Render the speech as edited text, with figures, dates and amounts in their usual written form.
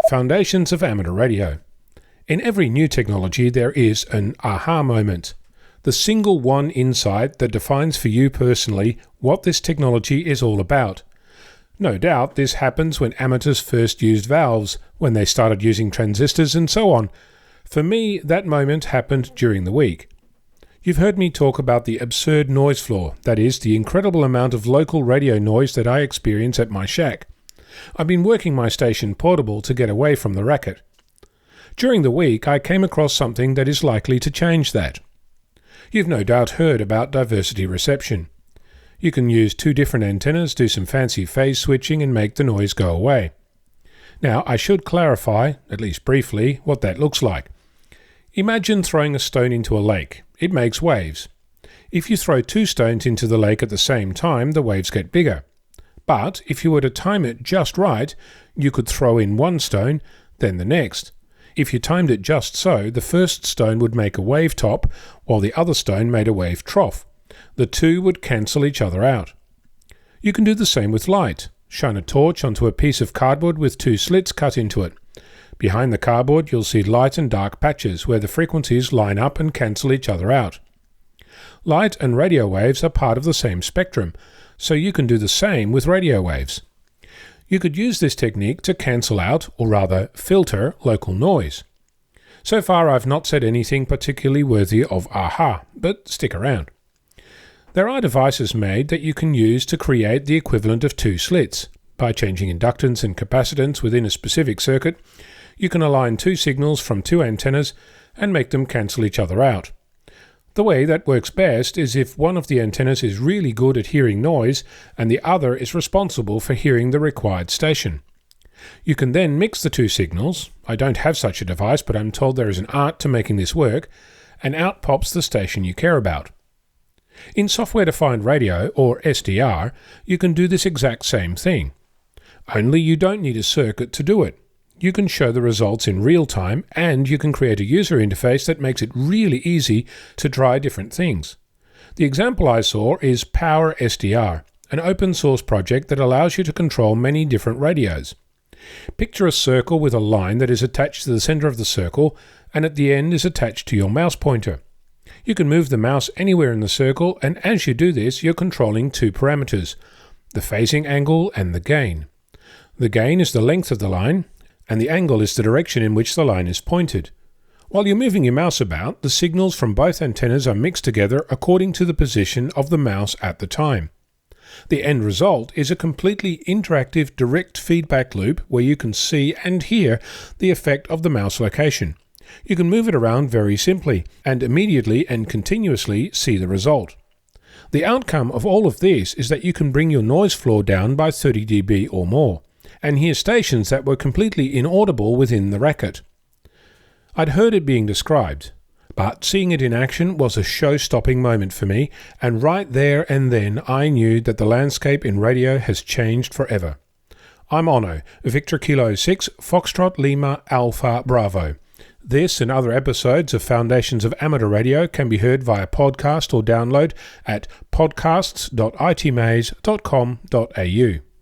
Foundations of Amateur Radio. In every new technology there is an aha moment, the single one insight that defines for you personally what this technology is all about. No doubt this happens when amateurs first used valves, when they started using transistors and so on. For me, that moment happened during the week. You've heard me talk about the absurd noise floor, that is, the incredible amount of local radio noise that I experience at my shack. I've been working my station portable to get away from the racket. During the week, I came across something that is likely to change that. You've no doubt heard about diversity reception. You can use two different antennas, do some fancy phase switching and make the noise go away. Now, I should clarify, at least briefly, what that looks like. Imagine throwing a stone into a lake. It makes waves. If you throw two stones into the lake at the same time, the waves get bigger. But if you were to time it just right, you could throw in one stone, then the next. If you timed it just so, the first stone would make a wave top, while the other stone made a wave trough. The two would cancel each other out. You can do the same with light. Shine a torch onto a piece of cardboard with two slits cut into it. Behind the cardboard you'll see light and dark patches where the frequencies line up and cancel each other out. Light and radio waves are part of the same spectrum, so you can do the same with radio waves. You could use this technique to cancel out, or rather filter, local noise. So far I've not said anything particularly worthy of aha, but stick around. There are devices made that you can use to create the equivalent of two slits. By changing inductance and capacitance within a specific circuit, you can align two signals from two antennas and make them cancel each other out. The way that works best is if one of the antennas is really good at hearing noise and the other is responsible for hearing the required station. You can then mix the two signals. I don't have such a device, but I'm told there is an art to making this work, and out pops the station you care about. In software-defined radio, or SDR, you can do this exact same thing. Only you don't need a circuit to do it. You can show the results in real time, and you can create a user interface that makes it really easy to try different things. The example I saw is Power SDR, an open source project that allows you to control many different radios. Picture a circle with a line that is attached to the center of the circle, and at the end is attached to your mouse pointer. You can move the mouse anywhere in the circle, and as you do this, you're controlling two parameters, the phasing angle and the gain. The gain is the length of the line, and the angle is the direction in which the line is pointed. While you're moving your mouse about, the signals from both antennas are mixed together according to the position of the mouse at the time. The end result is a completely interactive direct feedback loop where you can see and hear the effect of the mouse location. You can move it around very simply, and immediately and continuously see the result. The outcome of all of this is that you can bring your noise floor down by 30 dB or more, and hear stations that were completely inaudible within the racket. I'd heard it being described, but seeing it in action was a show-stopping moment for me, and right there and then I knew that the landscape in radio has changed forever. I'm Onno, Victor Kilo 6, Foxtrot Lima Alpha Bravo. This and other episodes of Foundations of Amateur Radio can be heard via podcast or download at podcasts.itmaze.com.au.